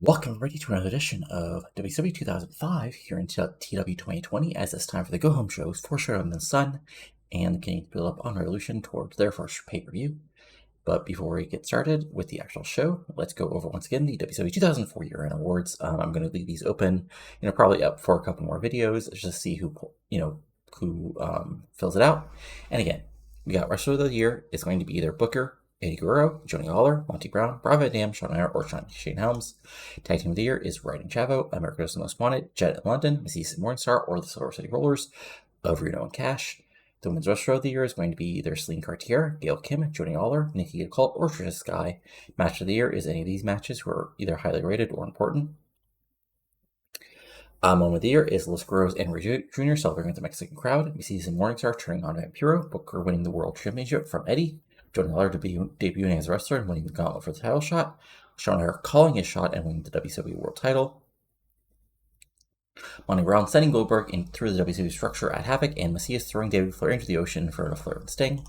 Welcome ready to another edition of WCW 2005 here in TEW 2020 as it's time for the go-home shows for Showdown in the Sun and getting to build up on Revolution towards their first pay-per-view. But before we get started with the actual show, let's go over once again the WCW 2004 year-end awards. I'm going to leave these open, probably up for a couple more videos just to see who fills it out. And again, we got Wrestler of the Year is going to be either Booker, Eddy Guerrero, Joanie Laurer, Monty Brown, Bravo Van Dam, Shawn Meyer, or Shane Helms. Tag Team of the Year is Wright and Chavo, America's Most Wanted, Jet in London, Mrs. Morningstar, or the Silver City Rollers of Reno and Cash. The Women's Wrestler of the Year is going to be either Celine Cartier, Gail Kim, Joanie Laurer, Nikki Occult, or Tricia Skye. Match of the Year is any of these matches who are either highly rated or important. Moment of the Year is Los Guerreros and Ray Jr. celebrating with the Mexican crowd. Mrs. Morningstar turning on Vampiro, Booker winning the World Championship from Eddy, Joanie Laurer debuting as a wrestler and winning the gauntlet for the title shot, Shawn Meyer calling his shot and winning the WCW World title, Monty Brown sending Goldberg in through the WCW structure at Havoc, and Macias throwing David Flair into the ocean for a Flair and Sting.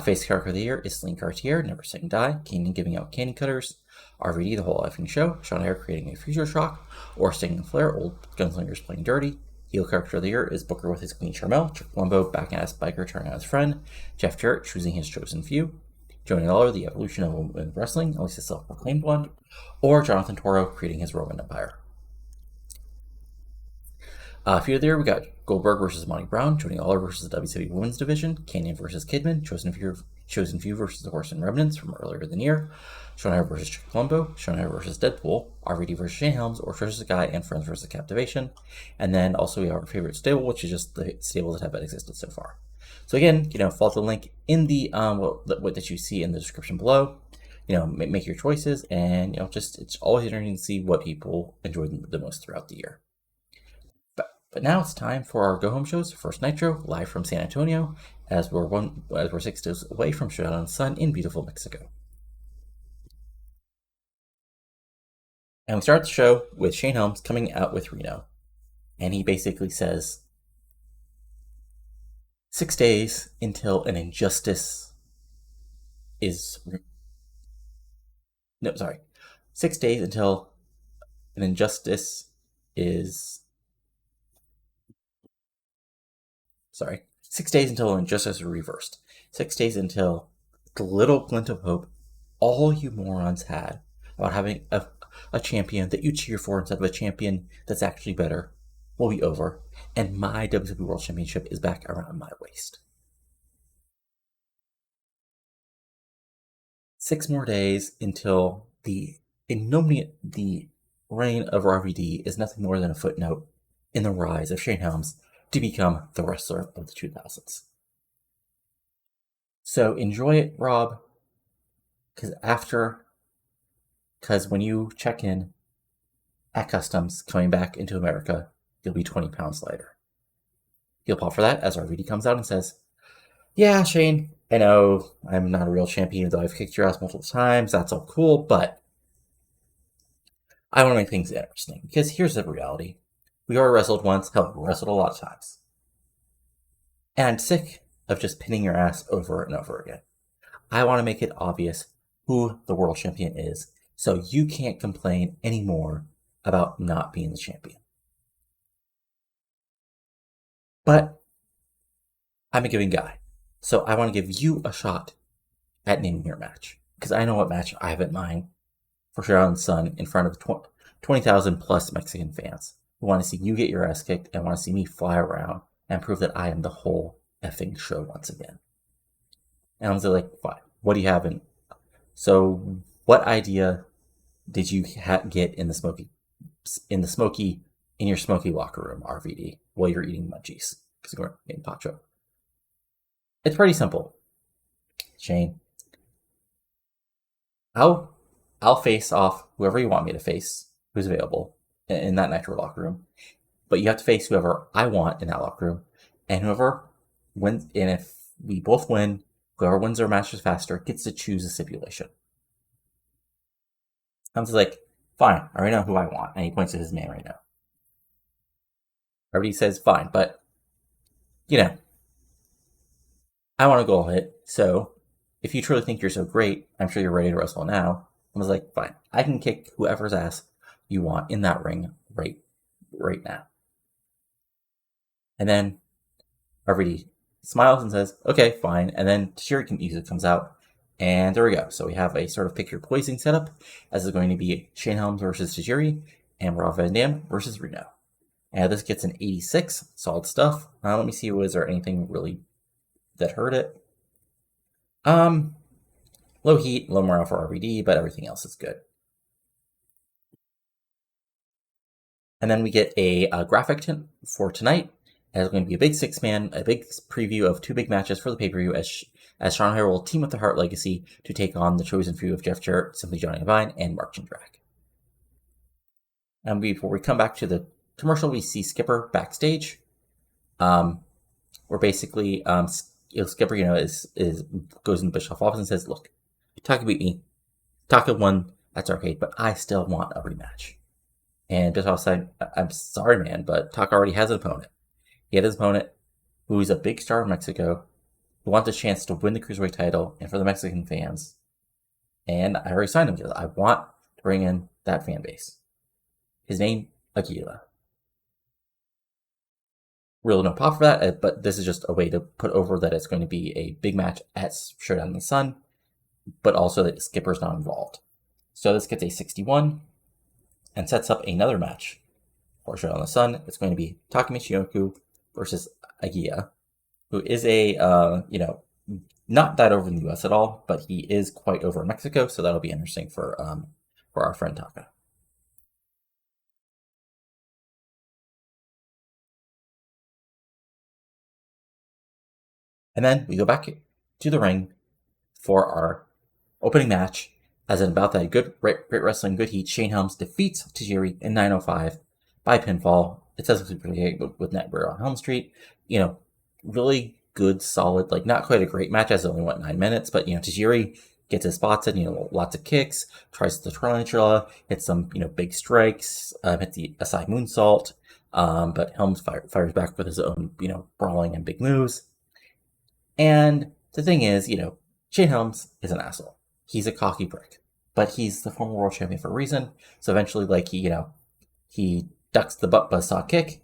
Face Character of the Year is Celine Cartier, Never Saying Die, Kanan giving out candy cutters, RVD the whole effing show, Shawn Meyer creating a future shock, or Sting and Flair, old gunslingers playing dirty. Heel Character of the Year is Booker with his Queen Charmel, Chuck Palumbo backing-ass biker turning on his friend, Jeff Jarrett choosing his chosen few, Joanie Laurer, the evolution of women's wrestling, at least a self-proclaimed one, or Jonathan Toro creating his Roman Empire. Feud of the Year, we got Goldberg versus Monty Brown, Joanie Laurer versus the WCW Women's Division, Kanyon versus Kidman, Chosen Few versus the Horsemen Remnants from earlier in the year, Shawn Meyer versus Chuck Palumbo, Shawn Meyer versus Deadpool, RVD versus Shane Helms, or Tricia Skye and Friends versus Captivation. And then also we have our favorite stable, which is just the stables that have existed so far. So again, follow the link in the what that you see in the description below. Make your choices, and it's always interesting to see what people enjoyed the most throughout the year. But now it's time for our go-home shows. First Nitro, live from San Antonio, as we're 6 days away from Showdown in the Sun in beautiful Mexico. And we start the show with Shane Helms coming out with Reno. And he basically says, 6 days until an injustice is... No, sorry. 6 days until an injustice is... Sorry. 6 days until an injustice is reversed. 6 days until the little glint of hope all you morons had about having a champion that you cheer for instead of a champion that's actually better will be over, and my WCW World Championship is back around my waist. 6 more days until the reign of RVD is nothing more than a footnote in the rise of Shane Helms to become the wrestler of the 2000s. So enjoy it, Rob, because when you check in at customs coming back into America, you'll be 20 pounds lighter. He'll pop for that as RVD comes out and says, yeah, Shane, I know I'm not a real champion, though I've kicked your ass multiple times. That's all cool, but I want to make things interesting, because here's the reality. We already wrestled once, hell, we wrestled a lot of times. And I'm sick of just pinning your ass over and over again. I want to make it obvious who the world champion is, so you can't complain anymore about not being the champion. But I'm a giving guy, so I want to give you a shot at naming your match, because I know what match I have in mind for Showdown in the Sun in front of 20,000 plus Mexican fans who want to see you get your ass kicked and want to see me fly around and prove that I am the whole effing show once again. And I was like, fine, what do you have in? So what idea did you get in your smoky locker room, RVD, while you're eating munchies? Because you're getting pacho. It's pretty simple, Shane. I'll face off whoever you want me to face, who's available in that Nitro locker room. But you have to face whoever I want in that locker room. And whoever wins, and if we both win, whoever wins their matches faster gets to choose a stipulation. I'm just like, fine, I already know who I want. And he points at his man right now. Everybody says, fine, but, I want to go all hit. So, if you truly think you're so great, I'm sure you're ready to wrestle now. I was like, fine, I can kick whoever's ass you want in that ring right now. And then RVD smiles and says, okay, fine. And then Tajiri music comes out. And there we go. So we have a sort of pick your poison setup, as is going to be Shane Helms versus Tajiri and Rob Van Dam versus Reno. And this gets an 86, solid stuff. Let me see, was there anything really that hurt it? Low heat, low morale for RVD, but everything else is good. And then we get a graphic for tonight. It's going to be a big 6-man, a big preview of 2 big matches for the pay-per-view as Sean O'Haire will team with the Hart Legacy to take on the chosen few of Jeff Jarrett, Simply Johnny Devine, and Mark Jindrak. And before we come back to the commercial, we see Skipper backstage. Where basically Skipper, goes in the Bischoff office and says, look, Taka beat me. Taka won. That's arcade, but I still want a rematch. And Bischoff said, I'm sorry, man, but Taka already has an opponent. He had his opponent, who is a big star in Mexico, who wants a chance to win the Cruiserweight title and for the Mexican fans. And I already signed him because I want to bring in that fan base. His name, Aguila. Really no pop for that, but this is just a way to put over that it's going to be a big match at Showdown in the Sun, but also that Skipper's not involved. So this gets a 61 and sets up another match for Showdown in the Sun. It's going to be TAKA Michinoku versus Aguila, who is a, not that over in the US at all, but he is quite over in Mexico, so that'll be interesting for our friend Taka. And then we go back to the ring for our opening match, as in about that great wrestling, good heat. Shane Helms defeats Tajiri in 9:05 by pinfall. It says with Eddy Guerrero on Helm Street. Really good, solid, not quite a great match, as it only went 9 minutes, but Tajiri gets his spots in, lots of kicks, tries the tarantula, hits some, big strikes, hits the aside moonsault, but Helms fires back with his own, brawling and big moves. And the thing is, Shane Helms is an asshole. He's a cocky prick, but he's the former world champion for a reason. So eventually, he ducks the butt buzzsaw kick,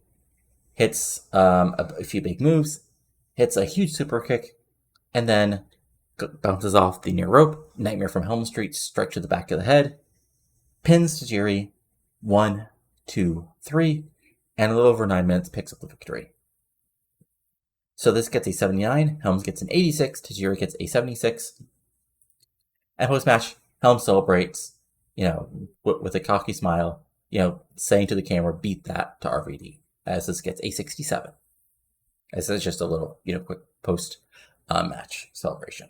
hits a few big moves, hits a huge super kick, and then bounces off the near rope. Nightmare from Helm Street strike to the back of the head, pins Tajiri 1, 2, 3, and a little over 9 minutes picks up the victory. So this gets a 79, Helms gets an 86, Tajiri gets a 76. And post-match, Helms celebrates, with a cocky smile, saying to the camera, beat that to RVD, as this gets a 67. This is just a little, quick post-match celebration.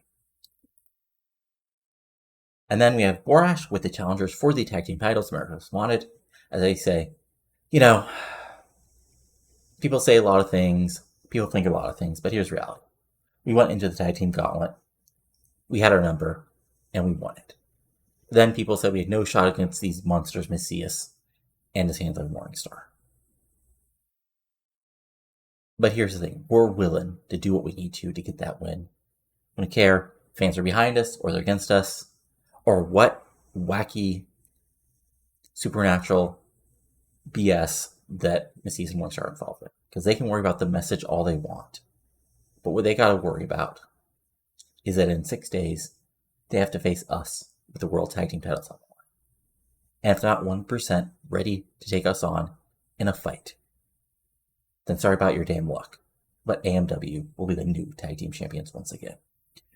And then we have Borash with the challengers for the tag team titles, America's Wanted, as they say, people say a lot of things, people think a lot of things, but here's reality. We went into the tag team gauntlet, we had our number, and we won it. Then people said we had no shot against these monsters, Messias and his handler, Morningstar. But here's the thing, we're willing to do what we need to get that win. We don't care if fans are behind us or they're against us, or what wacky, supernatural BS that Messias and Morningstar are involved with. Because they can worry about the message all they want. But what they got to worry about is that in 6 days, they have to face us with the World Tag Team titles on the line. And if not 1% ready to take us on in a fight, then sorry about your damn luck. But AMW will be the new tag team champions once again.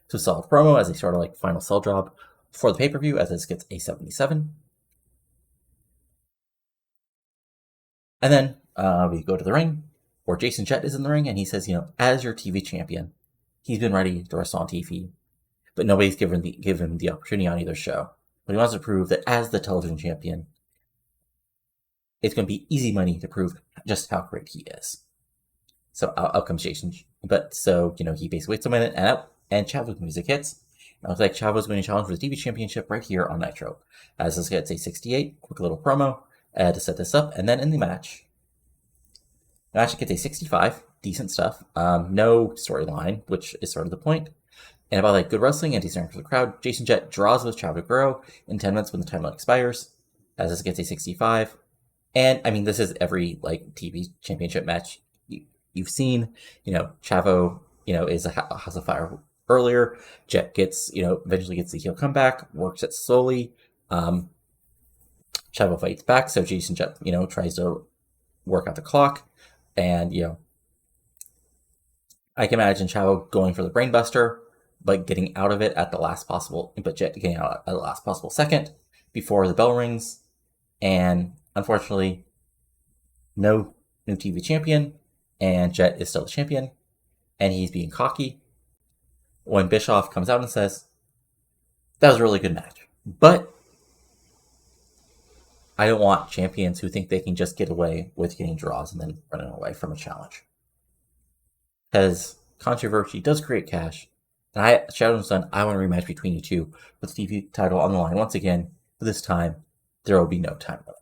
So solid promo as they sort of final sell job for the pay-per-view, as this gets a 77. And then we go to the ring, where Jason Jett is in the ring, and he says, as your TV champion, he's been ready to wrestle on TV, but nobody's given him the opportunity on either show. But he wants to prove that as the television champion, it's going to be easy money to prove just how great he is. So out comes Jason. But so, he basically waits a minute, and Chavo's music hits. And it looks like Chavo's going to challenge for the TV championship right here on Nitro. As this gets a 68, quick little promo to set this up, and then in the match gets a 65, decent stuff. No storyline, which is sort of the point. And about like good wrestling and decent for the crowd, Jason Jett draws with Chavo Guerrero in 10 minutes when the time limit expires, as this gets a 65. And I mean, this is every like TV championship match you've seen. Chavo, is a House of Fire earlier. Jett gets, eventually gets the heel comeback, works it slowly. Chavo fights back, so Jason Jett, tries to work out the clock. And, I can imagine Chavo going for the brainbuster, but getting out of it at the last possible, but Jett getting out at the last possible second before the bell rings. And unfortunately, no new TV champion, and Jett is still the champion, and he's being cocky when Bischoff comes out and says, that was a really good match, but I don't want champions who think they can just get away with getting draws and then running away from a challenge. Because controversy does create cash, and Showdown Sun, I want a rematch between you two with the TV title on the line once again, but this time, there will be no time limit.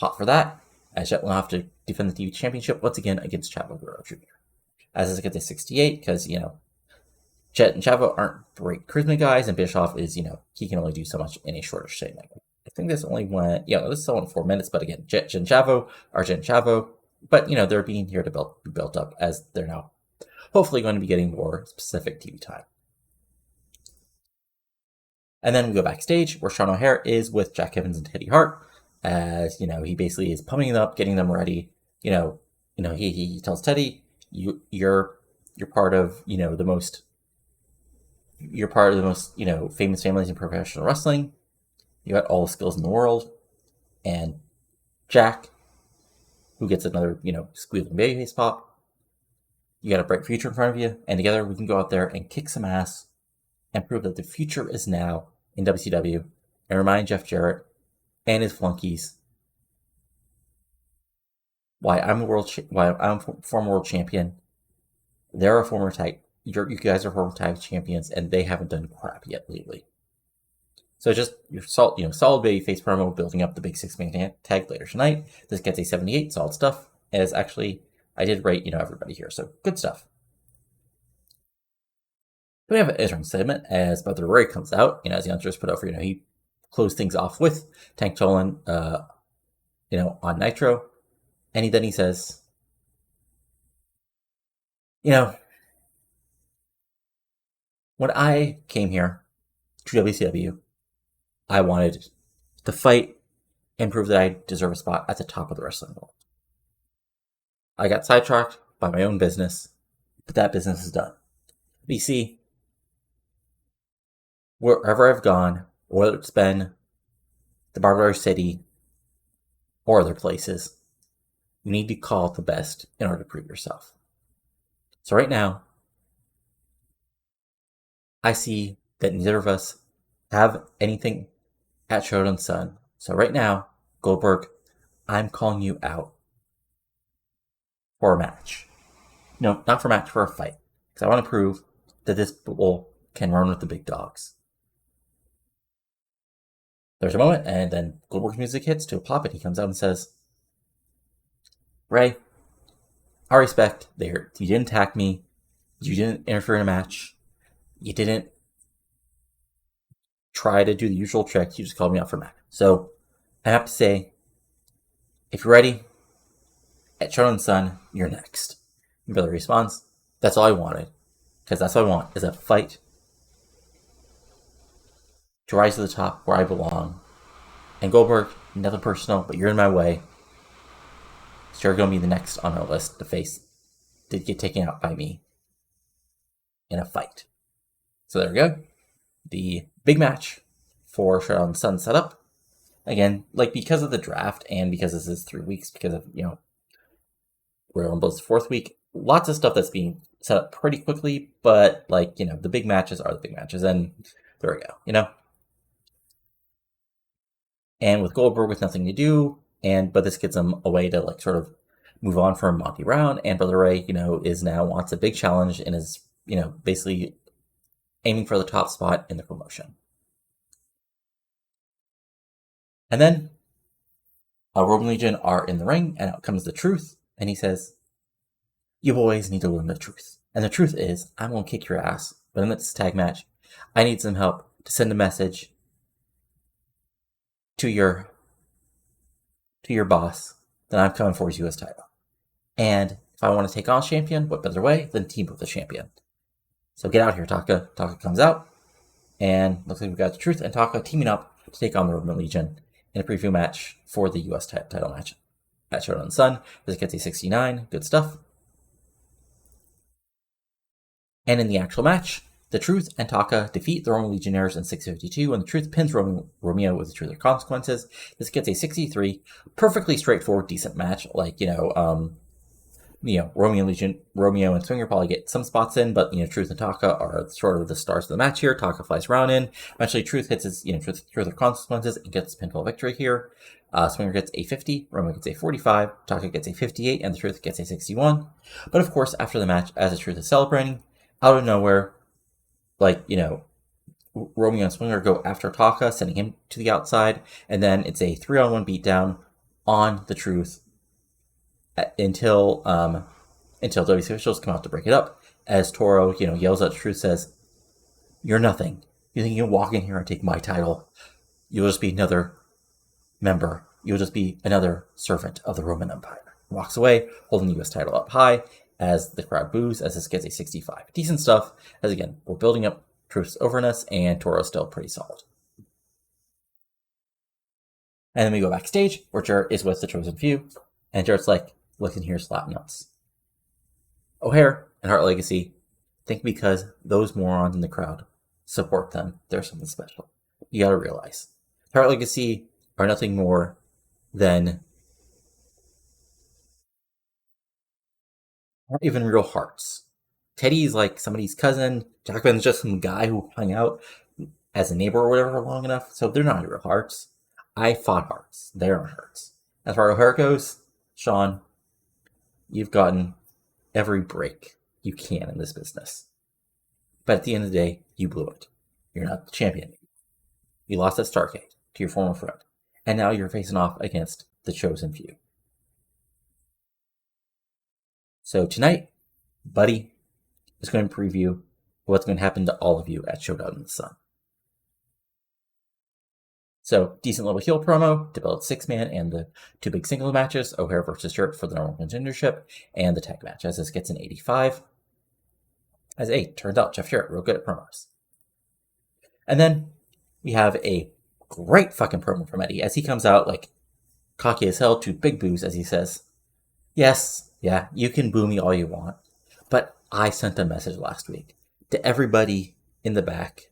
Hot for that, as Jett will have to defend the TV championship once again against Chavo Guerrero Jr. As this gets to 68, because, Jett and Chavo aren't great charisma guys, and Bischoff is, he can only do so much in a shorter segment. I think this only went, this is only 4 minutes, but again, Jett and Chavo are Jett and Chavo, but, they're being here to be built up as they're now hopefully going to be getting more specific TV time. And then we go backstage where Sean O'Haire is with Jack Evans and Teddy Hart, as, he basically is pumping them up, getting them ready. He tells Teddy, you're part of, the most, famous families in professional wrestling. You got all the skills in the world. And Jack, who gets another, squealing babyface pop, you got a bright future in front of you, and together we can go out there and kick some ass and prove that the future is now in WCW, and remind Jeff Jarrett and his flunkies why I'm a former world champion. They're a former tag. You guys are former tag champions, and they haven't done crap yet lately. So just your solid babyface promo, building up the big 6-man tag later tonight. This gets a 78, solid stuff. As actually, I did rate everybody here, so good stuff. We have an entering segment as Brother Ray comes out, as the announcers put over, he closed things off with Tank Tolan, on Nitro. And then he says, when I came here to WCW, I wanted to fight and prove that I deserve a spot at the top of the wrestling world. I got sidetracked by my own business, but that business is done. But you see, wherever I've gone, whether it's been the Barbary City or other places, you need to call it the best in order to prove yourself. So right now, I see that neither of us have anything at Showdown Sun. So right now, Goldberg, I'm calling you out for a match. No, not for a match, for a fight. Because I want to prove that this bull can run with the big dogs. There's a moment, and then Goldberg's music hits to a pop, and he comes out and says, Ray, I respect there. You didn't attack me. You didn't interfere in a match. You didn't try to do the usual trick. You just called me out for a match. So I have to say, if you're ready, at Showdown Sun, you're next. And Brother responds, that's all I wanted. Because that's what I want, is a fight to rise to the top where I belong. And Goldberg, nothing personal, but you're in my way. So you're going to be the next on our list to get taken out by me in a fight. So there we go. The big match for Showdown Sun set up. Again, because of the draft and because this is 3 weeks, because of, we're on both the 4th week, lots of stuff that's being set up pretty quickly, but the big matches are the big matches, and there we go, And with Goldberg with nothing to do, but this gets him a way to sort of move on from Monty Brown, and Brother Ray, is now wants a big challenge and is, basically aiming for the top spot in the promotion. And then Roman Legion are in the ring, and out comes the Truth, and he says, you boys need to learn the truth. And the truth is, I'm going to kick your ass but in this tag match, I need some help to send a message to your boss that I'm coming for his US title. And if I want to take on a champion, what better way than team with the champion? So get out here, Taka. Taka comes out, and looks like we've got the Truth and Taka teaming up to take on the Roman Legion in a preview match for the US title match at Showdown Sun. This gets a 69. Good stuff. And in the actual match, the Truth and Taka defeat the Roman Legionnaires in 6:52, and the Truth pins Romeo with the Truth or Consequences. This gets a 63. Perfectly straightforward, decent match. Like, Romeo and Swinger probably get some spots in, but, Truth and Taka are sort of the stars of the match here. Taka flies around in. Eventually, Truth hits his, Truth or Consequences and gets pinfall victory here. Swinger gets a 50, Romeo gets a 45, Taka gets a 58, and the Truth gets a 61. But of course, after the match, as the Truth is celebrating, out of nowhere, Romeo and Swinger go after Taka, sending him to the outside, and then it's a 3-on-1 beatdown on the Truth until WC officials come out to break it up. As Toro, yells at the Truth, says, "You're nothing. You think you can walk in here and take my title? You'll just be another member. You'll just be another servant of the Roman Empire." Walks away, holding the US title up high, as the crowd boos, as this gets a 65. Decent stuff, as again, we're building up Truth's overness, and Toro's still pretty solid. And then we go backstage, where Jarrett is with the Chosen Few, and Jarrett's like, "Listen here, slap nuts. O'Hare and Hart Legacy think because those morons in the crowd support them, there's something special. You gotta realize, Hart Legacy are nothing more than not even real hearts. Teddy's like somebody's cousin. Jackman's just some guy who hung out as a neighbor or whatever long enough, so they're not real hearts. I fought hearts. They aren't hearts. As far as O'Hare goes, Sean, you've gotten every break you can in this business. But at the end of the day, you blew it. You're not the champion. You lost at Starrcade to your former friend. And now you're facing off against the Chosen Few. So tonight, Buddy is going to preview what's going to happen to all of you at Showdown in the Sun. So, decent little heel promo to build 6-man and the 2 big single matches, O'Hare versus Jarrett for the normal contendership, and the tag match, as this gets an 85. As 8, turns out Jeff Jarrett real good at promos. And then we have a great fucking promo from Eddy, as he comes out like cocky as hell to big boos, as he says, "Yes, yeah, you can boo me all you want, but I sent a message last week to everybody in the back,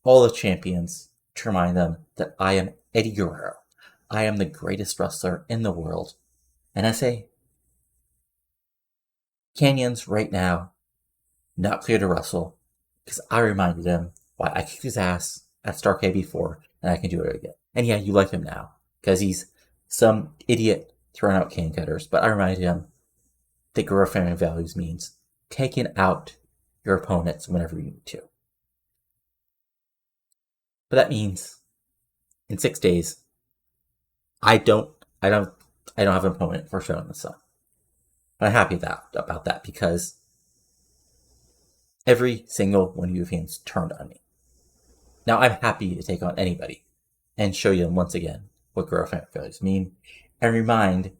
all the champions, to remind them that I am Eddy Guerrero. I am the greatest wrestler in the world. And I say, Canyon's right now not clear to wrestle because I reminded him why I kicked his ass at Starrcade before, and I can do it again. And yeah, you like him now because he's some idiot throwing out cane cutters, but I reminded him that Guerrero family values means taking out your opponents whenever you need to. But that means in 6 days, I don't have an opponent for Showdown in the Sun. But I'm happy about that because every single one of you fans turned on me. Now I'm happy to take on anybody and show you once again what Guerrero family values mean and remind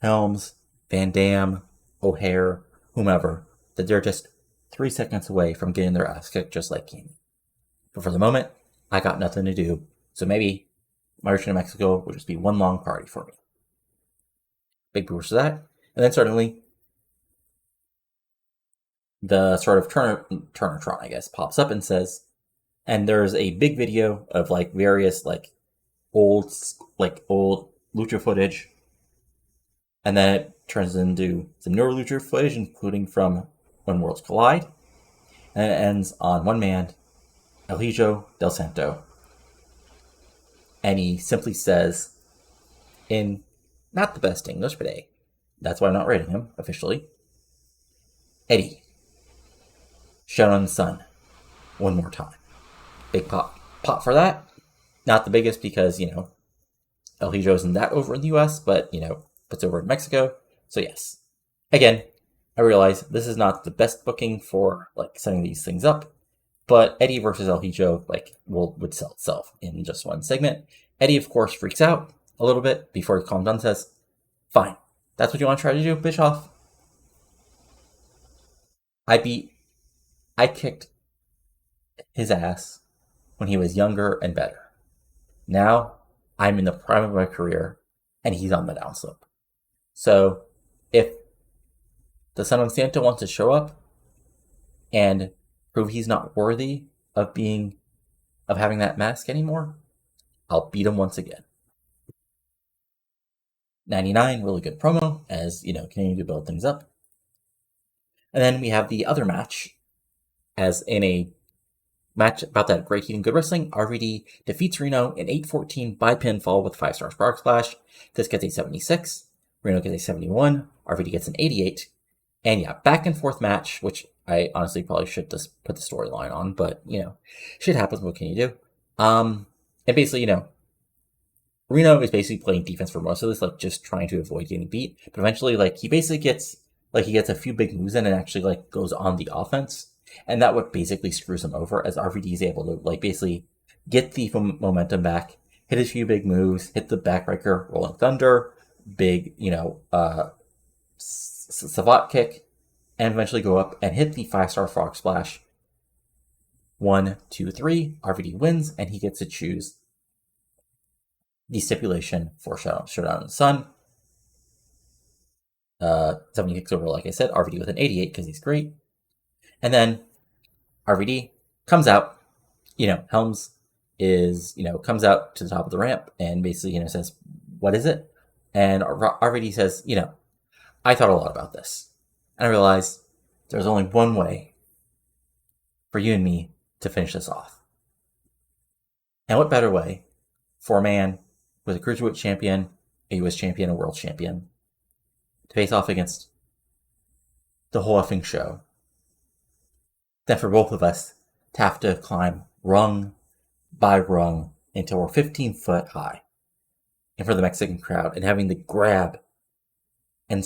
Helms, Van Dam, O'Hare, whomever, that they're just 3 seconds away from getting their ass kicked just like King. But for the moment, I got nothing to do, so maybe my return to Mexico will just be one long party for me. Big boost to that. And then certainly, the sort of Turnertron, I guess, pops up and says, and there's a big video of like various old lucha footage, and then it turns into some newer lucha footage, including from When Worlds Collide, and it ends on one man, El Hijo del Santo, and he simply says, in not the best English, but hey, that's why I'm not rating him officially, "Eddy, Showdown in the Sun, one more time." Big pop for that. Not the biggest because, El Hijo isn't that over in the US, but, puts over in Mexico. So yes, again, I realize this is not the best booking for like setting these things up, but Eddy versus El Hijo would sell itself in just one segment. Eddy, of course, freaks out a little bit before he calms down and says, "Fine, that's what you want to try to do, Bischoff. I kicked his ass when he was younger and better. Now I'm in the prime of my career and he's on the downslope. So if the Son of Santa wants to show up and prove he's not worthy of having that mask anymore, I'll beat him once again." 99, really good promo as, continuing to build things up. And then we have the other match, as in a match about that great heat and good wrestling. RVD defeats Reno in 8-14 by pinfall with 5-star Spark Splash. This gets a 76. Reno gets a 71. RVD gets an 88. And yeah, back and forth match, which I honestly probably should just put the storyline on, but, shit happens, what can you do? And basically, Reno is basically playing defense for most of this, just trying to avoid getting beat. But eventually, he basically gets, he gets a few big moves in and actually, goes on the offense. And that what basically screws him over, as RVD is able to, basically get the momentum back, hit a few big moves, hit the backbreaker, Rolling Thunder, big, Savate kick, and eventually go up and hit the 5-star Frog Splash. 1, 2, 3, RVD wins, and he gets to choose the stipulation for Showdown in the Sun. 70 kicks over, like I said, RVD with an 88 because he's great. And then RVD comes out, Helms comes out to the top of the ramp and basically, says, "What is it?" And RVD says, "I thought a lot about this. And I realized there's only one way for you and me to finish this off. And what better way for a man with a cruiserweight champion, a US champion, a world champion, to face off against the whole effing show than for both of us to have to climb rung by rung until we're 15 foot high in front of the Mexican crowd and having to grab and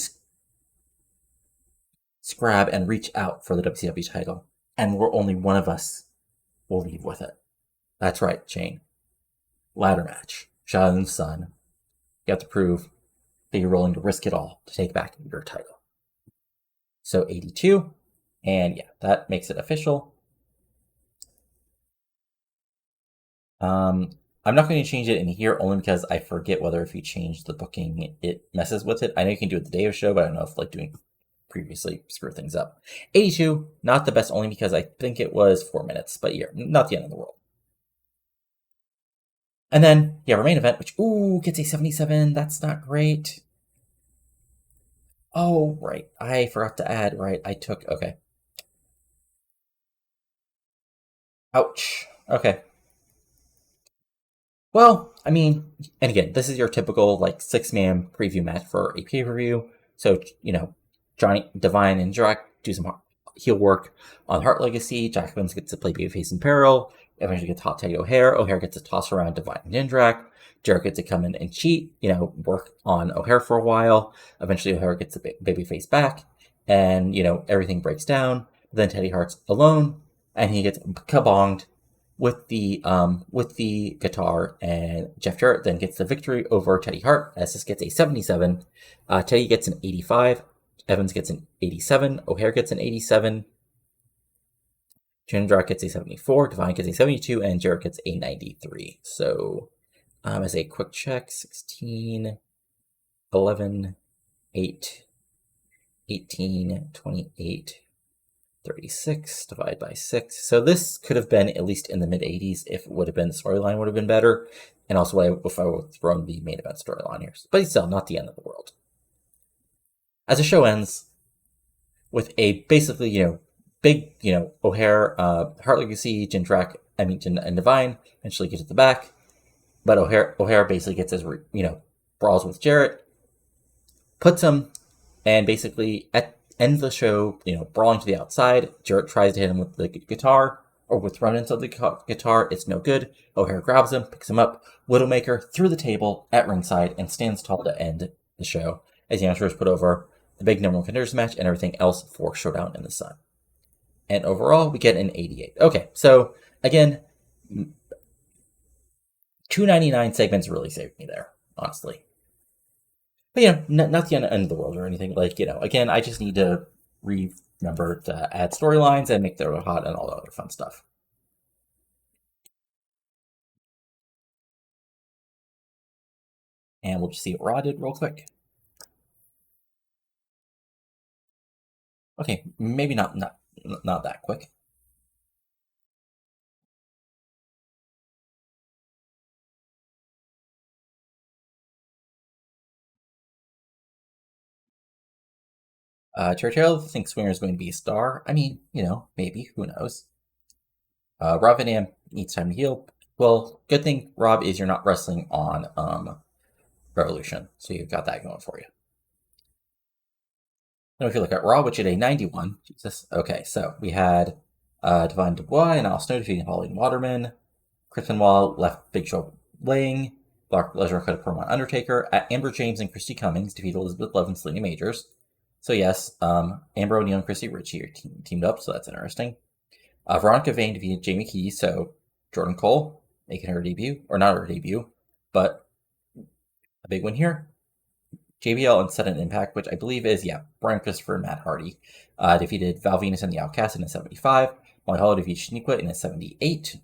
scrab and reach out for the WCW title, and we're only one of us will leave with it." That's right, Shane. Ladder match. Showdown in the Sun. You have to prove that you're willing to risk it all to take back your title. So 82, and yeah, that makes it official. I'm not going to change it in here only because I forget whether if you change the booking, it messes with it. I know you can do it the day of show, but I don't know if doing previously screw things up. 82, not the best only because I think it was 4 minutes, but yeah, not the end of the world. And then, yeah, our main event, which, gets a 77. That's not great. Oh, right. I forgot to add, right. Okay. Ouch. Okay. Well, I mean, and again, this is your typical, 6-man preview match for a pay-per-view. So, Johnny, Divine, and Jack do some heel work on Hart Legacy. Jack Evans gets to play babyface in peril. Eventually gets hot Teddy O'Hare. O'Hare gets to toss around Divine and Jindrak. Jarrett gets to come in and cheat, work on O'Hare for a while. Eventually O'Hare gets the babyface back, and, everything breaks down. Then Teddy Hart's alone, and he gets kabonged with the guitar, and Jeff Jarrett then gets the victory over Teddy Hart, as this gets a 77. Teddy gets an 85. Evans gets an 87. O'Hare gets an 87. Jindrak gets a 74, Divine gets a 72, and Jarrett gets a 93. So, as a quick check, 16, 11, 8, 18, 28, 36, divided by 6. So this could have been at least in the mid-80s if it would have been, the storyline would have been better, and also if I would have thrown the main event storyline here. But still, not the end of the world. As the show ends with a basically, big, O'Hare, Hart Legacy, Jindrak, and Divine eventually get to the back. But O'Hare basically gets his, brawls with Jarrett, puts him, and basically ends the show, brawling to the outside. Jarrett tries to hit him with the guitar, or with remnants of the guitar. It's no good. O'Hare grabs him, picks him up, Widowmaker through the table at ringside, and stands tall to end the show. As the announcers put over the big number one contenders match, and everything else for Showdown in the Sun. And overall, we get an 88. Okay, so again, 299 segments really saved me there, honestly. But not the end of the world or anything. Like, again, I just need to remember to add storylines and make them hot and all the other fun stuff. And we'll just see what Raw did real quick. Okay, maybe not that quick. Churchill thinks Swinger is going to be a star. I mean, maybe. Who knows? Rob Van Dam needs time to heal. Well, good thing, Rob, is you're not wrestling on Revolution, so you've got that going for you. Now, if you look at Raw, which at a 91, Jesus. Okay, so we had Devon Dubois and Al Snow defeating Pauline Waterman. Chris Benoit left Big Show laying. Brock Lesnar cut a promo on Undertaker. Amber James and Christy Cummings defeated Elizabeth Love and Selena Majors. So yes, Amber O'Neil and Christy Ritchie are teamed up, so that's interesting. Veronica Vane defeated Jamie Key, so Jordan Cole making her debut, or not her debut, but a big one here. JBL and Sudden Impact, which I believe is, Brian Christopher and Matt Hardy, defeated Val Venus and the Outcast in a 75. Molly Holly defeated Shaniqua in a 78.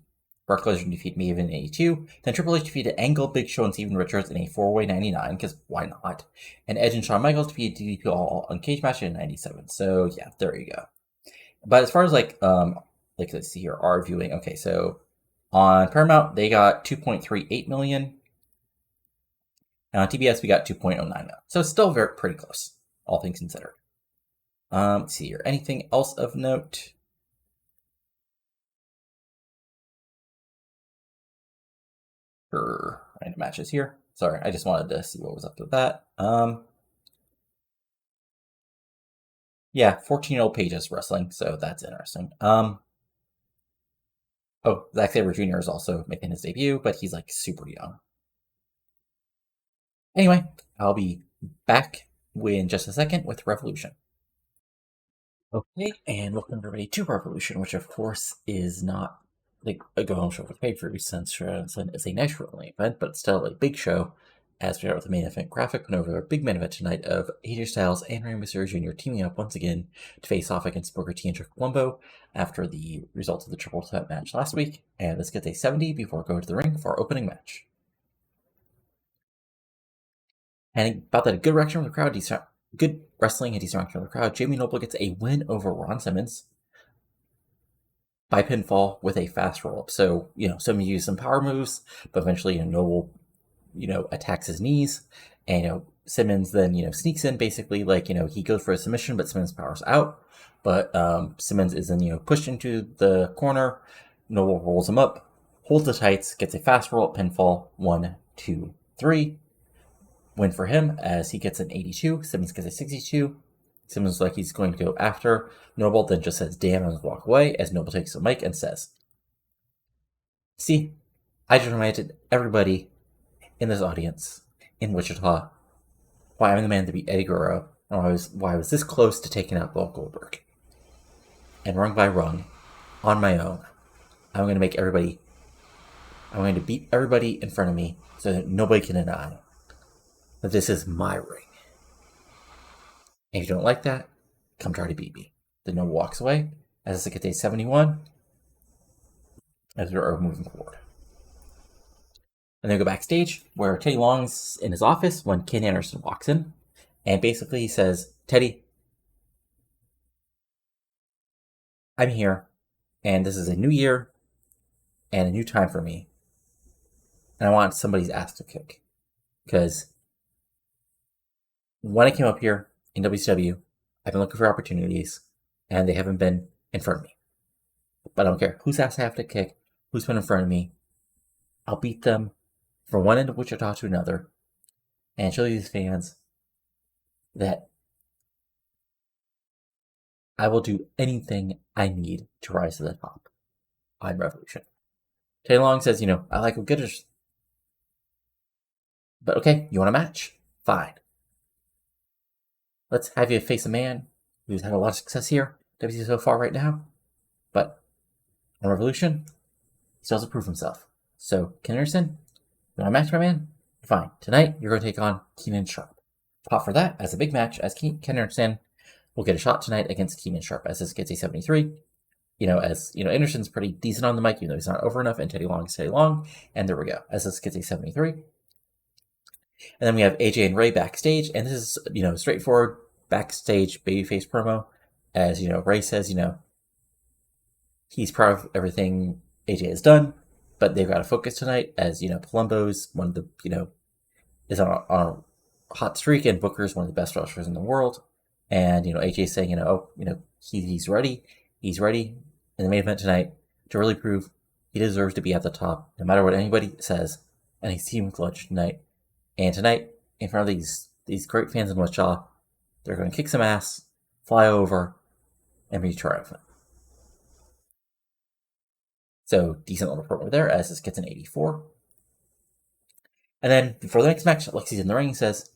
Brock Lesnar defeated Maven in 82. Then Triple H defeated Angle, Big Show, and Steven Richards in a 4-way 99, because why not? And Edge and Shawn Michaels defeated DDP all on cage match in 97. So yeah, there you go. But as far as let's see here, our viewing. Okay, so on Paramount they got 2.38 million. And on TBS we got 2.09 million. So it's still pretty close, all things considered. Let's see here. Anything else of note? For random matches here. Sorry, I just wanted to see what was up with that. Yeah, 14-year-old Pages wrestling, so that's interesting. Oh, Zack Sabre Jr. is also making his debut, but he's like super young. Anyway, I'll be back in just a second with Revolution. Okay, and welcome everybody to Revolution, which of course is not like a go-home show with pay-per-view since it's a Nitro-only event, but still a big show. As we start with the main event graphic, went over our big main event tonight of AJ Styles and Rey Mysterio Jr. teaming up once again to face off against Booker T and Tricia Palumbo after the results of the triple threat match last week. And this gets a 70 before going to the ring for our opening match. And about that, a good reaction from the crowd, good wrestling and decent reaction from the crowd. Jamie Noble gets a win over Ron Simmons by pinfall with a fast roll-up. So, some use some power moves, but eventually, Noble, attacks his knees, and, Simmons then, sneaks in basically, he goes for a submission, but Simmons powers out. But Simmons is then, pushed into the corner. Noble rolls him up, holds the tights, gets a fast roll-up pinfall. 1, 2, 3. Win for him as he gets an 82. Simmons gets a 62. Simmons looks like he's going to go after Noble, then just says damn and walk away as Noble takes the mic and says, "See, I just reminded everybody in this audience in Wichita why I'm the man to beat Eddy Guerrero and why I was this close to taking out Bill Goldberg. And rung by rung, on my own, I'm going to beat everybody in front of me so that nobody can deny that this is my ring. And if you don't like that, come try to beat me." Then Noble walks away as it gets a 71 as we are moving forward. And then we go backstage where Teddy Long's in his office when Ken Anderson walks in. And basically he says, "Teddy, I'm here, and this is a new year and a new time for me. And I want somebody's ass to kick. Because when I came up here in WCW, I've been looking for opportunities, and they haven't been in front of me. But I don't care whose ass I have to kick, who's been in front of me. I'll beat them from one end of Wichita to another and show these fans that I will do anything I need to rise to the top on Revolution." Teddy Long says, "I like what good is. But okay, you want a match? Fine." let's have you face a man who's had a lot of success here, WC so far right now, but on Revolution, he still has to prove himself. So, Ken Anderson, you want a match, my man? Fine. Tonight, you're going to take on Keenan Sharp. Spot for that as a big match, as Ken Anderson will get a shot tonight against Keenan Sharp, as this gets a 73. Anderson's pretty decent on the mic, even though he's not over enough, and Teddy Long is Teddy Long, and there we go, as this gets a 73. And then we have AJ and Ray backstage, and this is, straightforward backstage babyface promo, as, Ray says, he's proud of everything AJ has done, but they've got to focus tonight, as, Palumbo's one of the, is on a hot streak, and Booker's one of the best wrestlers in the world, and, AJ's saying, he's ready. He's ready in the main event tonight to really prove he deserves to be at the top, no matter what anybody says. And he's teaming with Lunch tonight. And tonight, in front of these great fans in Wichita, they're going to kick some ass, fly over, and be triumphant. So, decent little promo there, as this gets an 84. And then, before the next match, Lexi's in the ring and says,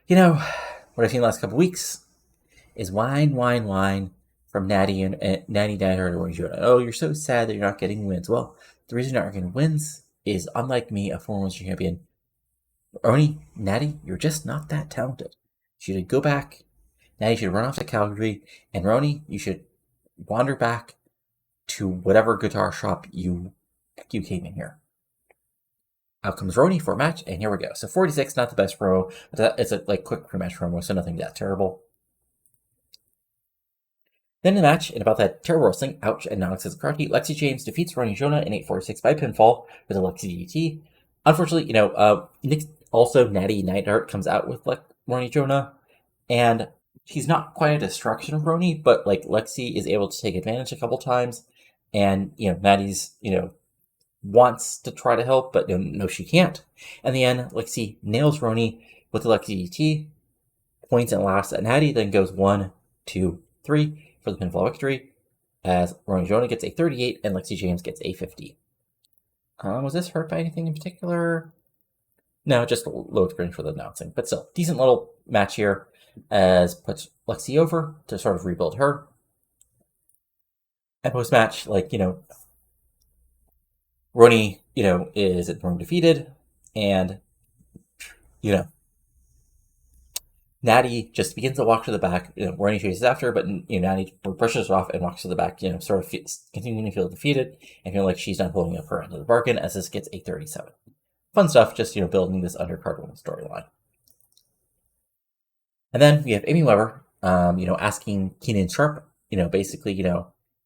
what I've seen the last couple weeks is whine from Natty and Natty Diner and Joanie. Oh, you're so sad that you're not getting wins. Well, the reason you're not getting wins is, unlike me, a former champion, Natty, you're just not that talented. You should go back. Natty should run off to Calgary, and Roni, you should wander back to whatever guitar shop you came in here. Out comes Roni for a match, and here we go. So 46, not the best promo, but it's a quick pre-match promo, so nothing that terrible. Then in the match, in about that terrible wrestling, ouch, and now it says karate, Lexi James defeats Ronnie Jonah in 846 by pinfall with a Lexi DT. Unfortunately, also Natty Neidhart comes out with Ronnie Jonah, and he's not quite a destruction of Ronnie, but Lexi is able to take advantage a couple times, and Natty's wants to try to help, but no, she can't. In the end, Lexi nails Ronnie with the Lexi DT, points and laughs at Natty, then goes 1, 2, 3 for the pinfall victory, as Ronnie Jonah gets a 38 and Lexi James gets a 50. Was this hurt by anything in particular? No, just a low screen for the announcing, but still, decent little match here, as puts Lexi over to sort of rebuild her. And post-match, Ronnie, is at the ring defeated, and, Natty just begins to walk to the back. Ronnie chases after, but Natty brushes her off and walks to the back. Sort of continuing to feel defeated and feel like she's not pulling up her end of the bargain, as this gets a 37. Fun stuff, just building this undercard woman storyline. And then we have Amy Weber, asking Keenan Sharp, basically,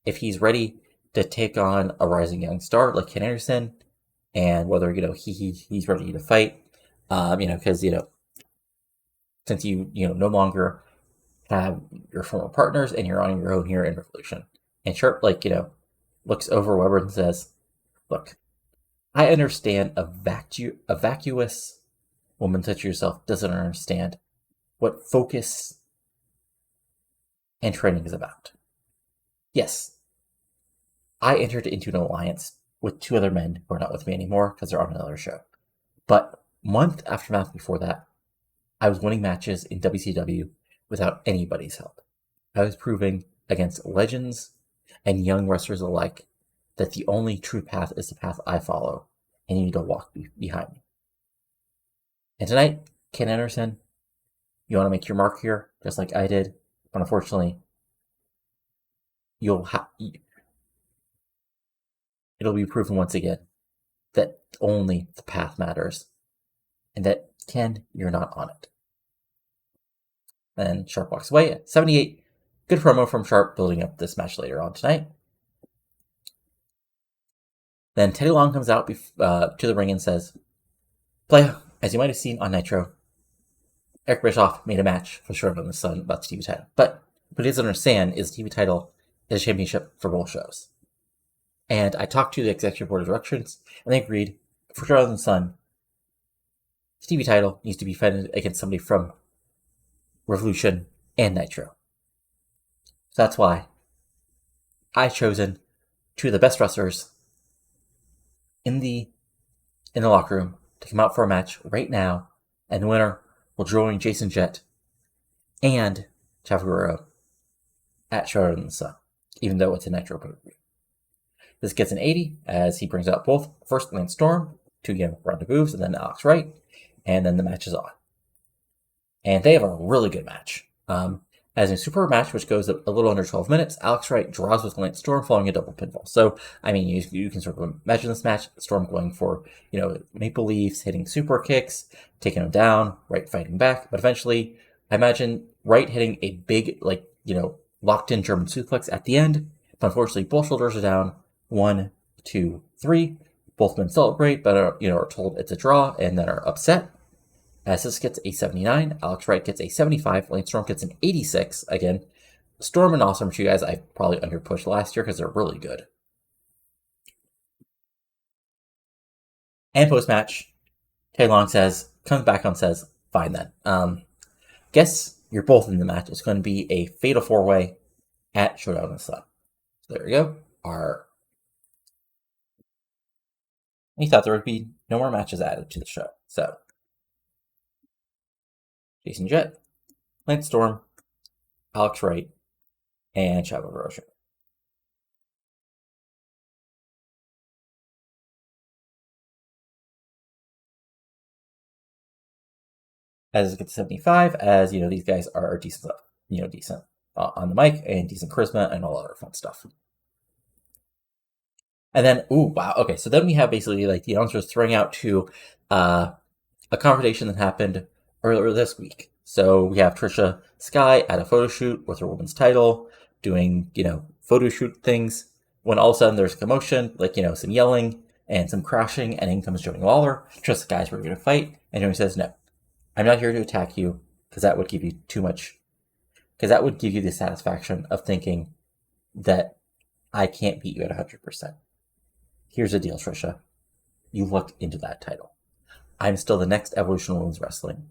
if he's ready to take on a rising young star like Ken Anderson, and whether he's ready to fight, because since you no longer have your former partners and you're on your own here in Revolution. And Sharp looks over Weber and says, look, I understand a vacuous woman such as yourself doesn't understand what focus and training is about. Yes, I entered into an alliance with 2 other men who are not with me anymore because they're on another show. But month after month before that, I was winning matches in WCW without anybody's help. I was proving against legends and young wrestlers alike that the only true path is the path I follow, and you need to walk behind me. And tonight, Ken Anderson, you want to make your mark here, just like I did, but unfortunately, it'll be proven once again that only the path matters, and that, Ken, you're not on it. And Sharp walks away at 78. Good promo from Sharp, building up this match later on tonight. Then Teddy Long comes out to the ring and says, Playa, as you might have seen on Nitro, Eric Bischoff made a match for Showdown the Sun about the TV title. But what he doesn't understand is the TV title is a championship for both shows. And I talked to the executive board of directors, and they agreed for Showdown the Sun, the TV title needs to be defended against somebody from Revolution and Nitro. So that's why I've chosen 2 of the best wrestlers in the locker room to come out for a match right now, and the winner will join Jason Jett and Chavo Guerrero at Showdown in the Sun, even though it's a Nitro pay-per-view. This gets an 80 as he brings out both first Lance Storm, 2 round of moves, and then Alex Wright, and then the match is on. And they have a really good match. As a superb match, which goes a little under 12 minutes, Alex Wright draws with Lance Storm following a double pinfall. So, I mean, you can sort of imagine this match, Storm going for, Maple Leafs, hitting super kicks, taking him down, Wright fighting back. But eventually, I imagine Wright hitting a big, locked-in German suplex at the end. But unfortunately, both shoulders are down. 1, 2, 3. Both men celebrate, but are told it's a draw and then are upset. As this gets a 79, Alex Wright gets a 75, Lance Storm gets an 86. Again, Storm and Awesome, which you guys I probably underpushed last year because they're really good. And post-match, Tay Long comes back on, says, fine then. Guess you're both in the match. It's going to be a fatal 4-way at Showdown in the Sun. So there we go. He thought there would be no more matches added to the show. So, Jason Jett, Lance Storm, Alex Wright, and Chavo Guerrero. As it gets 75, as these guys are decent, decent on the mic and decent charisma and all other fun stuff. And then, wow, okay, so then we have basically the announcers throwing out to a confrontation that happened earlier this week. So we have Tricia Skye at a photo shoot with her women's title, doing, photo shoot things, when all of a sudden there's a commotion, some yelling and some crashing, and in comes Joanie Laurer. Tricia Skye's ready to fight, and Joanie says, no, I'm not here to attack you, because that would give you too much, because that would give you the satisfaction of thinking that I can't beat you at 100%. Here's the deal, Tricia. You look into that title. I'm still the next evolution of women's wrestling.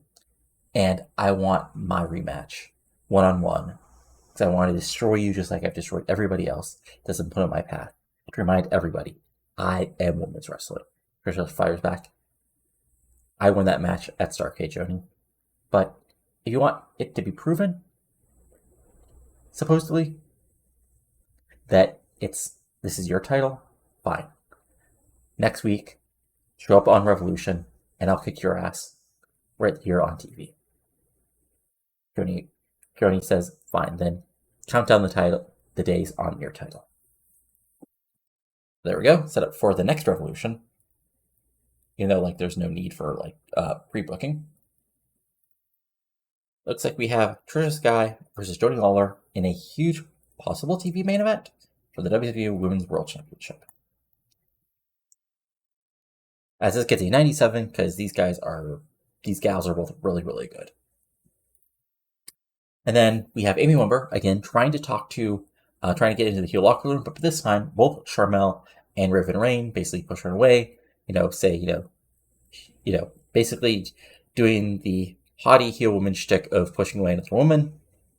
And I want my rematch, one-on-one. Because I want to destroy you just like I've destroyed everybody else that's been put on my path. To remind everybody, I am women's wrestling. Tricia fires back. I won that match at Starrcade, Joanie. But if you want it to be proven, supposedly, that this is your title, fine. Next week, show up on Revolution, and I'll kick your ass right here on TV. Joanie says, fine, then count down the days on your title. There we go, set up for the next Revolution. There's no need for, pre-booking. Looks like we have Tricia Skye versus Joanie Laurer in a huge possible TV main event for the WCW Women's World Championship. As this gets a 97, because these gals are both really, really good. And then we have Amy Wimber, again, trying to get into the heel locker room, but this time, both Charmel and Raven Rain basically push her away, basically doing the haughty heel woman shtick of pushing away another woman,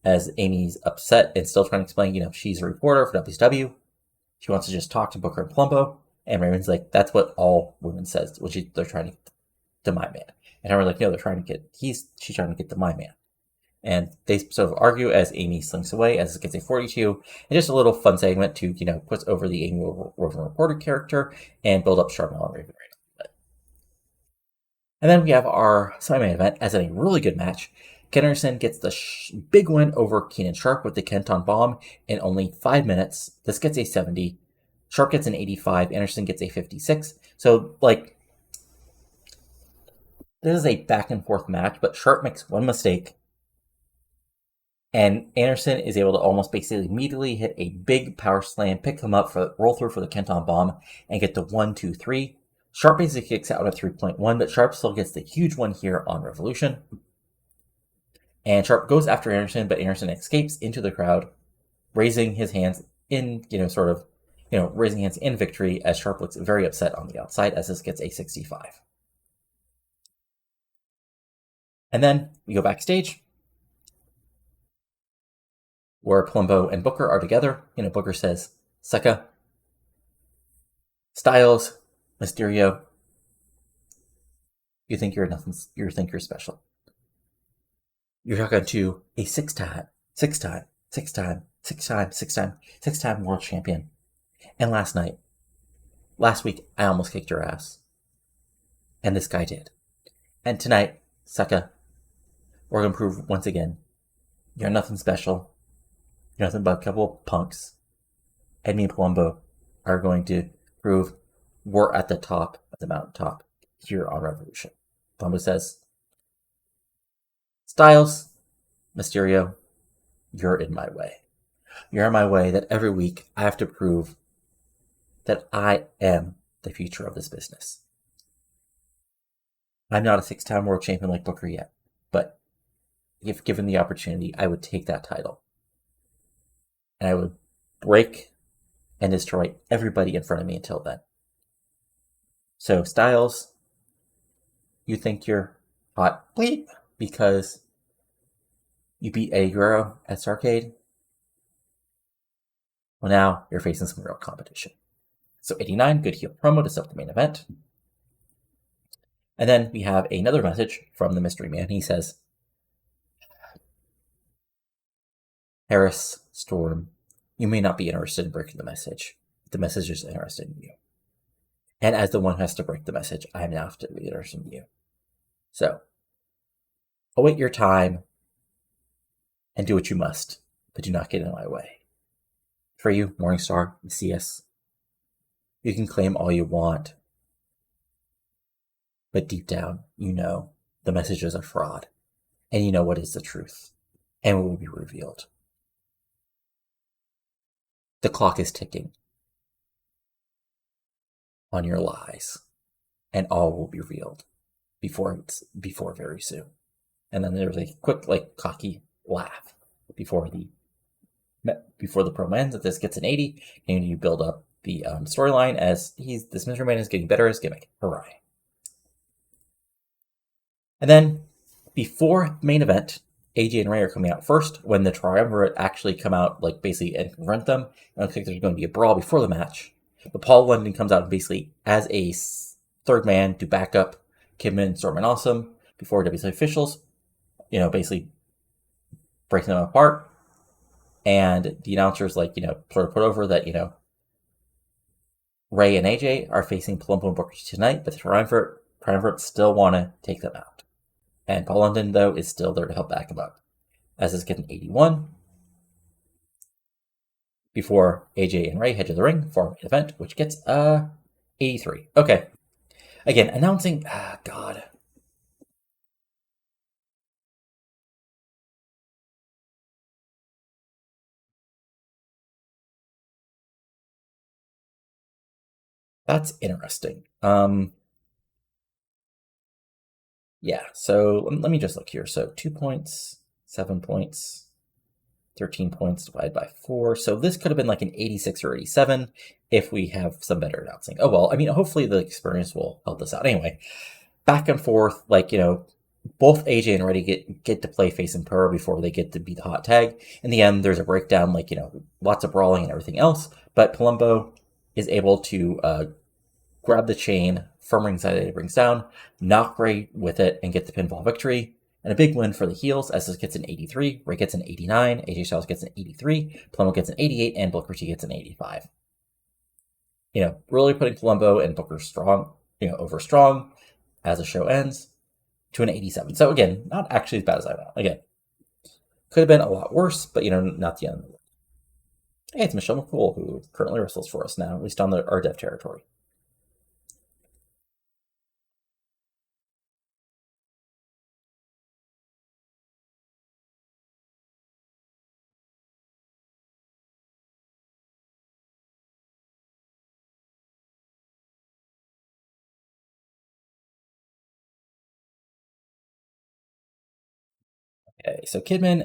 as Amy's upset and still trying to explain, she's a reporter for WCW. She wants to just talk to Booker and Palumbo. And Raven's like, that's what all women says when they're trying to get to my man. And we're like, no, she's trying to get to my man. And they sort of argue as Amy slinks away, as it gets a 42. And just a little fun segment to, put over the Amy Roving Reporter character and build up Charmel and Raven Rain. And then we have our semi-main event as a really good match. Ken Anderson gets the big win over Keenan Sharp with the Kenton Bomb in only 5 minutes. This gets a 70. Sharp gets an 85, Anderson gets a 56. So, this is a back and forth match, but Sharp makes one mistake, and Anderson is able to almost basically immediately hit a big power slam, pick him up for roll through for the Kenton Bomb, and get to 1, 2, 3. Sharp basically kicks out at 3.1, but Sharp still gets the huge one here on Revolution. And Sharp goes after Anderson, but Anderson escapes into the crowd, raising his hands in, raising hands in victory, as Sharp looks very upset on the outside, as this gets a 65. And then we go backstage, where Palumbo and Booker are together. Booker says, Sucka, Styles, Mysterio, you think you're nothing, you think you're special. You're talking to a 6 hat Six-time world champion. And last week, I almost kicked your ass. And this guy did. And tonight, Saka, we're going to prove once again, you're nothing special. You're nothing but a couple of punks. And me and Palumbo are going to prove we're at the top of the mountaintop here on Revolution. Palumbo says, Styles, Mysterio, you're in my way. You're in my way that every week I have to prove that I am the future of this business. I'm not a six-time world champion like Booker yet, but if given the opportunity, I would take that title. And I would break and destroy everybody in front of me until then. So, Styles, you think you're hot bleep because you beat Eddy Guerrero at Starrcade? Well, now you're facing some real competition. So 89, good heel promo to set up the main event. And then we have another message from the Mystery Man. He says, Harris, Storm, you may not be interested in breaking the message. The message is interested in you. And as the one who has to break the message, I am now to be interested in you. So, await your time and do what you must, but do not get in my way. For you, Morningstar, CS, you can claim all you want, but deep down, you know the message is a fraud, and you know what is the truth, and what will be revealed. The clock is ticking on your lies, and all will be revealed before very soon. And then there's a quick, cocky laugh before the promo ends. That this gets an 80, and you build up the storyline as this Mystery Man is getting better at his gimmick. Hooray! And then before main event, AJ and Ray are coming out first. When the Triumvirate actually come out, basically and confront them, I don't think there's going to be a brawl before the match. But Paul London comes out basically as a third man to back up Kidman, Storm, and Awesome before WCW officials, basically breaking them apart. And the announcers, put over that, Ray and AJ are facing Palumbo and Booker tonight, but the Triumvirate still want to take them out. And Paul London, though, is still there to help back him up. As this gets an 81, before AJ and Ray head to the ring for an event, which gets 83. Okay. Again, announcing, God. That's interesting. Yeah, so let me just look here. So 2 points, 7 points, 13 points divided by 4. So this could have been like an 86 or 87 if we have some better announcing. Oh, well, I mean, hopefully the experience will help us out. Anyway, back and forth, both AJ and Reddy get to play face and power before they get to be the hot tag. In the end, there's a breakdown, lots of brawling and everything else. But Palumbo is able to grab the chain from ringside as it brings down, knock Ray with it, and get the pinfall victory. And a big win for the heels, as this gets an 83, Ray gets an 89, AJ Styles gets an 83, Palumbo gets an 88, and Booker T gets an 85. Really putting Palumbo and Booker strong, over strong as the show ends to an 87. So again, not actually as bad as I want. Again, could have been a lot worse, but not the end of the world. Hey, it's Michelle McCool, who currently wrestles for us now, at least on our dev territory. Okay, so Kidman,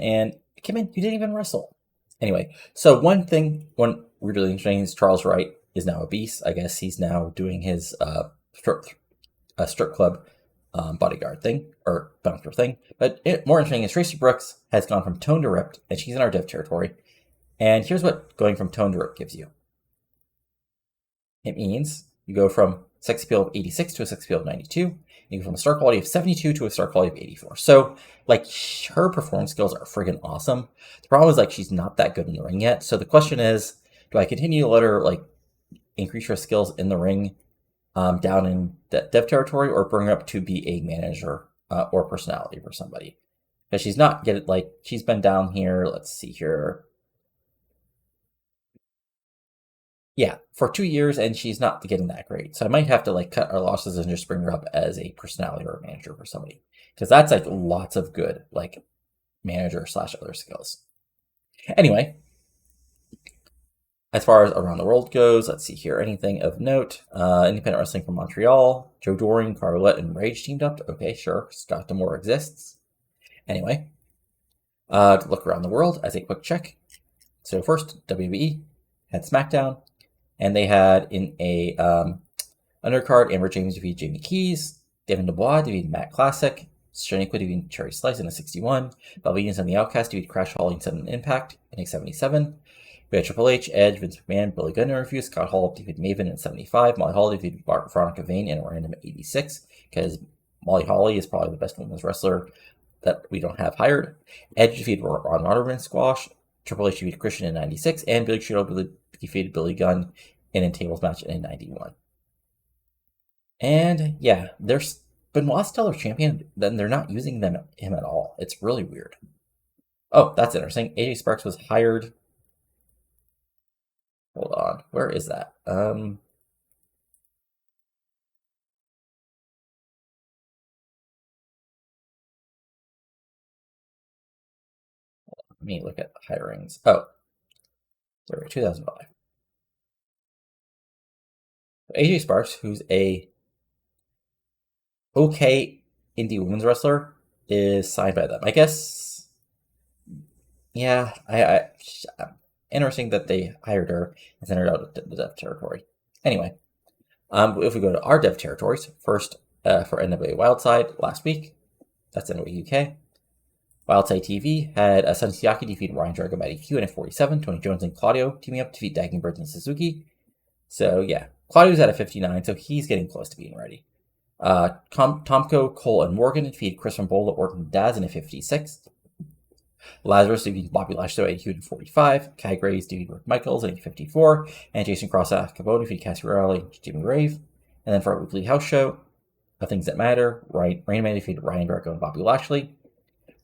you didn't even wrestle. Anyway, so one really interesting is Charles Wright is now a beast. I guess he's now doing his strip club bodyguard thing, or bouncer thing. But more interesting is Tracy Brooks has gone from tone to ripped, and she's in our dev territory. And here's what going from tone to ripped gives you. It means you go from sex appeal of 86 to a sex appeal of 92. You go from a star quality of 72 to a star quality of 84. So, like, her performance skills are friggin' awesome. The problem is, like, she's not that good in the ring yet. So the question is, do I continue to let her, like, increase her skills in the ring down in that dev territory, or bring her up to be a manager or personality for somebody? Because she's not getting, like, she's been down here, let's see here. Yeah, for 2 years, and she's not getting that great. So I might have to, like, cut our losses and just bring her up as a personality or a manager for somebody. Because that's, like, lots of good, like, manager / other skills. Anyway, as far as around the world goes, let's see here. Anything of note? Independent Wrestling from Montreal. Joe Doring, Carlette, and Rage teamed up. Okay, sure. Scott D'Amore exists. Anyway, to look around the world as a quick check. So first, WWE had SmackDown, and they had in a undercard, Amber James defeated Jamie Keys, Devin Dubois defeated Matt Classic, Shaniqua defeated Cherry Slice in a 61, Valvinus and the Outcast defeated Crash Holly and Sudden Impact in a 77. We had Triple H, Edge, Vince McMahon, Billy Gunn interview, Scott Hall defeated Maven in 75, Molly Holly defeated Veronica Vane in a random 86, because Molly Holly is probably the best women's wrestler that we don't have hired. Edge defeated Ron Rodman in squash, Triple H defeated Christian in 96, and Big Show defeated Billy Gunn in a tables match in 91. And yeah, there's Benoit's still their champion, then they're not using him at all. It's really weird. Oh, that's interesting. AJ Sparks was hired. Hold on, where is that? Let me look at hirings. Oh, sorry, 2005. AJ Sparks, who's a okay indie women's wrestler, is signed by them. I guess, yeah, interesting that they hired her and sent her out to the dev territory. Anyway, if we go to our dev territories, first for NWA Wildside last week, that's NWA UK. Wildside TV had Sun Siaki defeat Ryan Drago by DQ in a 47, Tony Jones and Claudio teaming up to defeat Dagging Birds and Suzuki. So yeah, Claudio's at a 59, so he's getting close to being ready. Tomko, Cole, and Morgan defeated Chris from Bola, Orton, and Daz in a 56. Lazarus defeated Bobby Lashley at DQ in 45. Kai Graves defeated Rick Michaels in 54. And Jason Cross at Cabot defeated Cassie Riley and Jimmy Rave. And then for our weekly house show, of Things That Matter, Rain Man defeated Ryan Drago and Bobby Lashley.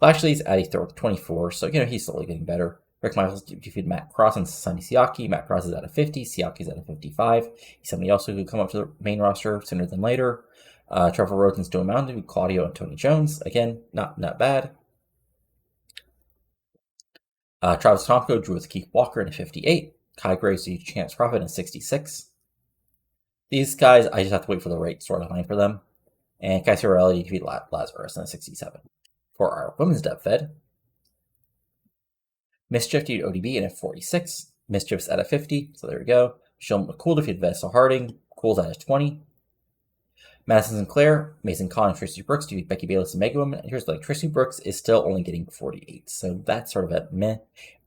Lashley's at a 24, so he's slowly getting better. Rick Michaels defeated Matt Cross and Sonny Siaki. Matt Cross is at a 50. Siaki's at a 55. He's somebody else who could come up to the main roster sooner than later. Trevor Rhodes and Stone Mountain defeated Claudio and Tony Jones. Again, not bad. Travis Tomko drew with Keith Walker in a 58. Kai Graves defeated Chance Prophet in a 66. These guys, I just have to wait for the right storyline for them. And Cassie Riley defeated Lazarus in a 67. For our women's dev fed, Mischief defeated ODB in a 46. Mischief's at a 50, so there we go. Michelle McCool defeated Vanessa Harding. Cool's at a 20. Madison Sinclair, Mason Khan, and Tracy Brooks defeat Becky Bayless and Mega Woman. And here's Tracy Brooks is still only getting 48, so that's sort of a meh.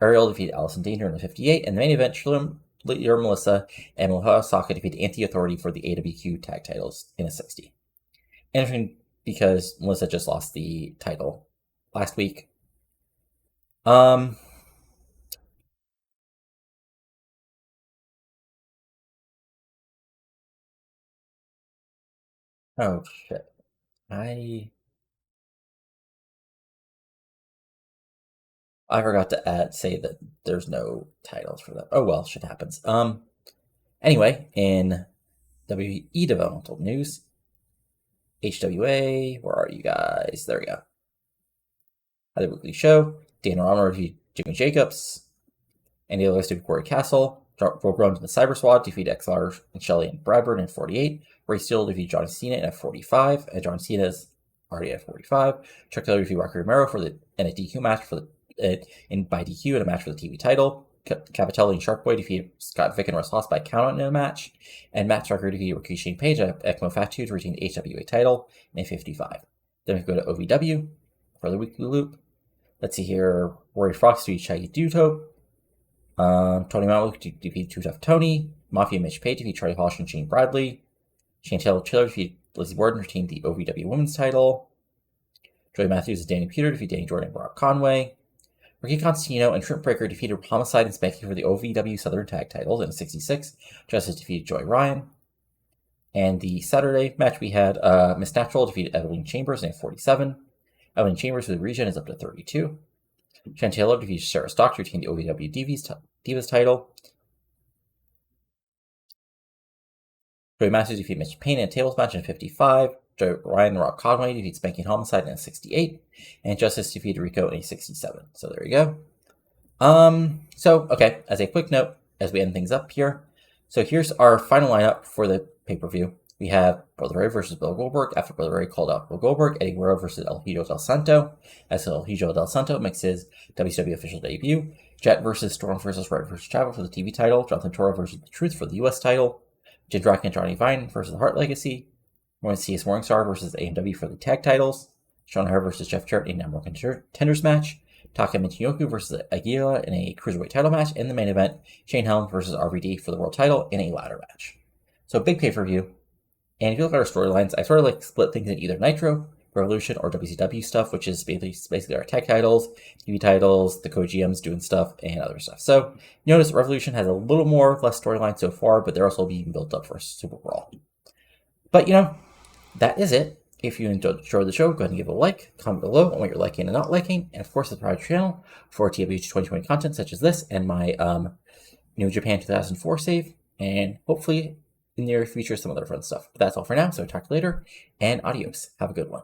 Ariel defeated Allison Danger in a 58, and the main event, your Melissa and Malaha Saka defeated Anti-Authority for the AWQ tag titles in a 60. Interesting because Melissa just lost the title last week. Oh shit. I forgot to say that there's no titles for them. Oh well, shit happens. Anyway, in WE developmental news, HWA, where are you guys? There we go. Other weekly show, Dan Romer defeated Jimmy Jacobs, Andy Lewis defeated Corey Castle, broke around to the Cyber Squad, defeated XR and Shelley and Bradburn in 48, Ray Steele defeated John Cena in 45, and John Cena's already at 45. Chuck Taylor defeated Rocky Romero in a DQ match by DQ in a match for the TV title. Capitelli and Sharkboy defeated Scott Vick and Russ Haas by countout in a match, and Matt Striker defeated Ricky Shane Page at ECMO Fat 2 to retain the HWA title in a 55. Then we go to OVW for the weekly loop. Let's see here. Rory Fox defeated Shaggy Duto. Tony Mount defeated Too Tough Tony. Mafia Mitch Page defeated Charlie Hosh and Shane Bradley. Chantel Taylor defeated Lizzie Borden, retained the OVW Women's title. Joey Matthews and Danny Peter defeated Danny Jordan and Rob Conway. Ricky Constantino and Shrimp Breaker defeated Homicide and Spanky for the OVW Southern Tag titles in 66. Justice defeated Joy Ryan. And the Saturday match we had Miss Natural defeated Evelyn Chambers in 47. Evelyn Chambers for the region is up to 32. Shan Taylor defeated Sarah Stock to retain the OVW Divas title. Joey Matthews defeated Mitch Payne in a tables match in 55. Joy Ryan and Rob Conway defeated Spanky and Homicide in a 68. And Justice defeated Rico in a 67. So there you go. Okay, as a quick note, as we end things up here. So here's our final lineup for the pay-per-view. We have Brother Ray versus Bill Goldberg after Brother Ray called out Bill Goldberg. Eddy Guerrero versus El Hijo del Santo, as El Hijo del Santo makes his WCW official debut. Jet versus Storm versus Red versus Chavo for the TV title. Jonathan Toro versus The Truth for the US title. Jindrak and Johnny Vine versus the Hart Legacy. CS Morningstar versus AMW for the tag titles. Sean Hart versus Jeff Jarrett in a number one contenders match. TAKA Michinoku versus Aguila in a cruiserweight title match. In the main event, Shane Helms versus RVD for the world title in a ladder match. So big pay-per-view. And if you look at our storylines, I sort of like split things in either Nitro, Revolution, or WCW stuff, which is basically our tag titles, TV titles, the co-GMs doing stuff, and other stuff. So you notice Revolution has a little more less storyline so far, but they're also being built up for Super Brawl. But that is it. If you enjoyed the show, go ahead and give it a like, comment below on what you're liking and not liking, and of course subscribe to the channel for TEW 2020 content such as this and my New Japan 2004 save, and hopefully in the near future some other fun stuff. But that's all for now, so talk to you later, and adios. Have a good one.